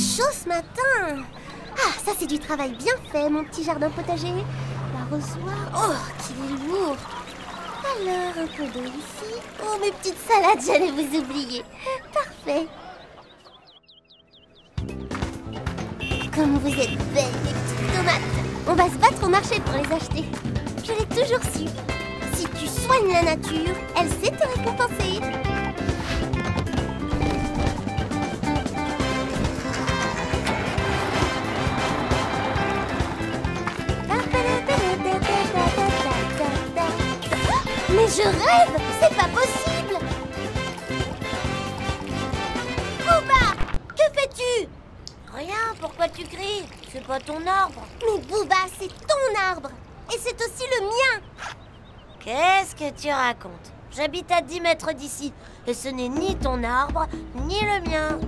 chaud ce matin. Ah, ça c'est du travail bien fait, mon petit jardin potager. L'arrosoir, oh, qu'il est lourd. Alors, un peu d'eau ici. Oh, mes petites salades, j'allais vous oublier. Parfait. Comme vous êtes belles, les petites tomates. On va se battre au marché pour les acheter. Je l'ai toujours su. Si tu soignes la nature, elle sait te récompenser. Mais je rêve! C'est pas possible! Booba! Que fais-tu? Rien, pourquoi tu cries? C'est pas ton arbre. Mais Booba, c'est ton arbre! Et c'est aussi le mien! Qu'est-ce que tu racontes? J'habite à 10 mètres d'ici, et ce n'est ni ton arbre, ni le mien.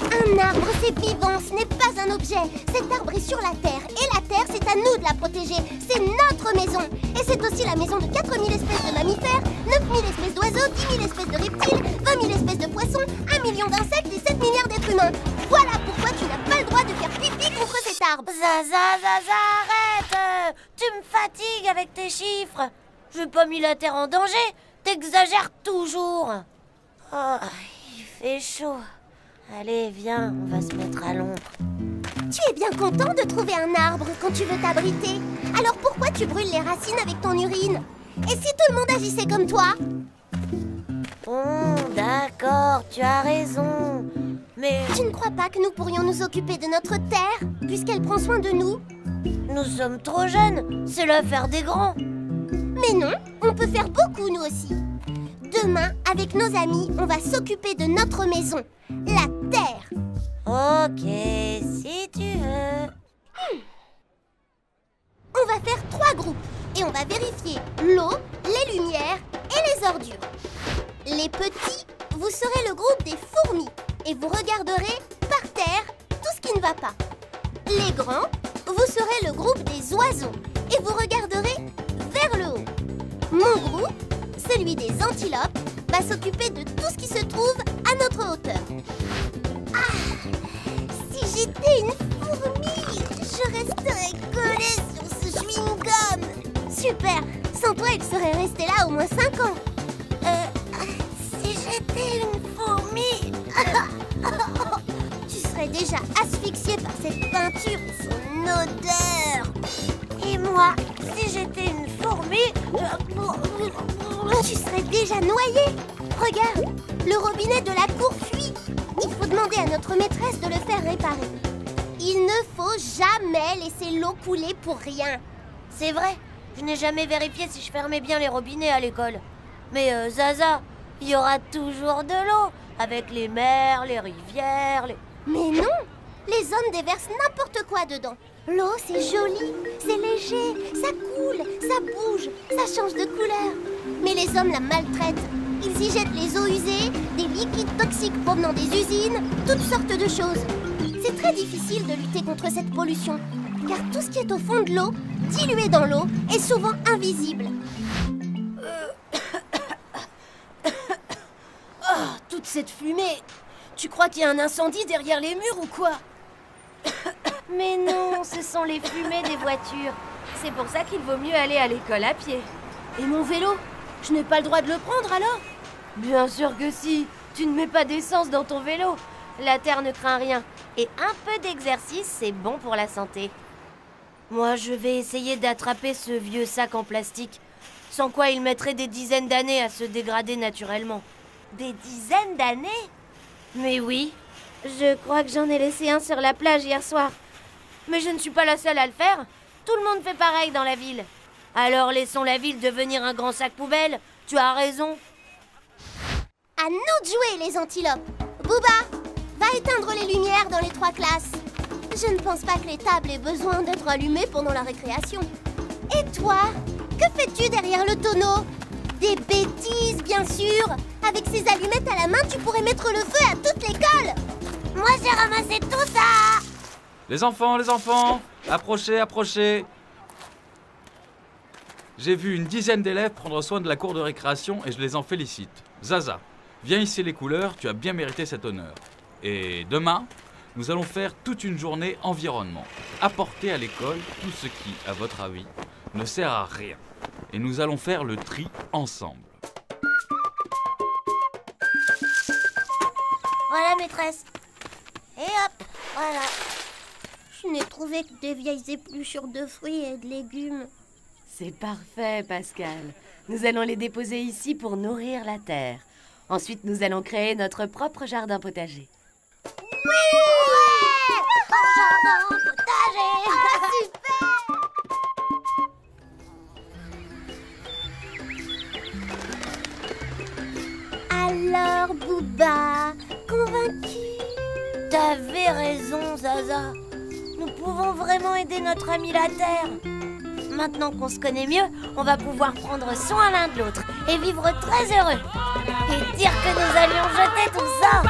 Un arbre, c'est vivant, ce n'est pas un objet. Cet arbre est sur la terre, et la terre, c'est à nous de la protéger. C'est notre maison. Et c'est aussi la maison de 4000 espèces de mammifères, 9000 espèces d'oiseaux, 10 000 espèces de reptiles, 20 000 espèces de poissons, 1 million d'insectes et 7 milliards d'êtres humains. Voilà pourquoi tu n'as pas le droit de faire pipi contre cet arbre. Zaza, arrête! Tu me fatigues avec tes chiffres. Je n'ai pas mis la terre en danger. T'exagères toujours. Oh, il fait chaud. Allez, viens, on va se mettre à l'ombre. Tu es bien content de trouver un arbre quand tu veux t'abriter. Alors pourquoi tu brûles les racines avec ton urine? Et si tout le monde agissait comme toi? Bon, d'accord, tu as raison. Mais Tu ne crois pas que nous pourrions nous occuper de notre terre, puisqu'elle prend soin de nous? nous sommes trop jeunes. C'est l'affaire des grands. Mais non, on peut faire beaucoup nous aussi. Demain, avec nos amis, on va s'occuper de notre maison, la terre. Ok, si tu veux. On va faire 3 groupes et on va vérifier l'eau, les lumières et les ordures. Les petits, vous serez le groupe des fourmis et vous regarderez par terre tout ce qui ne va pas. Les grands, vous serez le groupe des oiseaux et vous regarderez vers le haut. Mon groupe, celui des antilopes, va s'occuper de tout ce qui se trouve à notre hauteur. Ah, si j'étais une fourmi, je resterais collée sur ce chewing-gum. Super, sans toi, il serait resté là au moins 5 ans. Si j'étais une fourmi, tu serais déjà asphyxiée par cette peinture et son odeur. Et moi, si j'étais une fourmi, tu serais déjà noyée. Regarde, le robinet de la cour fuit. Il faut demander à notre maîtresse de le faire réparer. Il ne faut jamais laisser l'eau couler pour rien. C'est vrai, je n'ai jamais vérifié si je fermais bien les robinets à l'école. Mais Zaza, il y aura toujours de l'eau, avec les mers, les rivières, les... Mais non, les hommes déversent n'importe quoi dedans. L'eau, c'est joli, c'est léger, ça coule, ça bouge, ça change de couleur. Mais les hommes la maltraitent. Ils y jettent les eaux usées, des liquides toxiques provenant des usines, toutes sortes de choses. C'est très difficile de lutter contre cette pollution, car tout ce qui est au fond de l'eau, dilué dans l'eau, est souvent invisible. Oh, toute cette fumée! Tu crois qu'il y a un incendie derrière les murs ou quoi? Mais non, ce sont les fumées des voitures. C'est pour ça qu'il vaut mieux aller à l'école à pied. Et mon vélo? Je n'ai pas le droit de le prendre alors? Bien sûr que si. Tu ne mets pas d'essence dans ton vélo. La terre ne craint rien. Et un peu d'exercice, c'est bon pour la santé. Moi, je vais essayer d'attraper ce vieux sac en plastique. Sans quoi il mettrait des dizaines d'années à se dégrader naturellement. Des dizaines d'années? Mais oui. Je crois que j'en ai laissé un sur la plage hier soir. Mais je ne suis pas la seule à le faire. Tout le monde fait pareil dans la ville. Alors laissons la ville devenir un grand sac poubelle. Tu as raison. À nous de jouer, les antilopes. Booba, va éteindre les lumières dans les 3 classes. Je ne pense pas que les tables aient besoin d'être allumées pendant la récréation. Et toi, que fais-tu derrière le tonneau? Des bêtises, bien sûr. Avec ces allumettes à la main, tu pourrais mettre le feu à toute l'école. Moi, j'ai ramassé tout ça. Les enfants, approchez, approchez. J'ai vu une dizaine d'élèves prendre soin de la cour de récréation et je les en félicite. Zaza, viens hisser les couleurs, tu as bien mérité cet honneur. Et demain, nous allons faire toute une journée environnement. Apporter à l'école tout ce qui, à votre avis, ne sert à rien. Et nous allons faire le tri ensemble. Voilà, maîtresse. Et hop, voilà. Je n'ai trouvé que des vieilles épluchures de fruits et de légumes. C'est parfait, Pascal. Nous allons les déposer ici pour nourrir la terre. Ensuite, nous allons créer notre propre jardin potager. Ouais, un jardin potager. Super. Alors, Booba, convaincu? T'avais raison, Zaza. Nous pouvons vraiment aider notre ami la Terre. Maintenant qu'on se connaît mieux, on va pouvoir prendre soin l'un de l'autre et vivre très heureux. Et dire que nous allions jeter tout ça.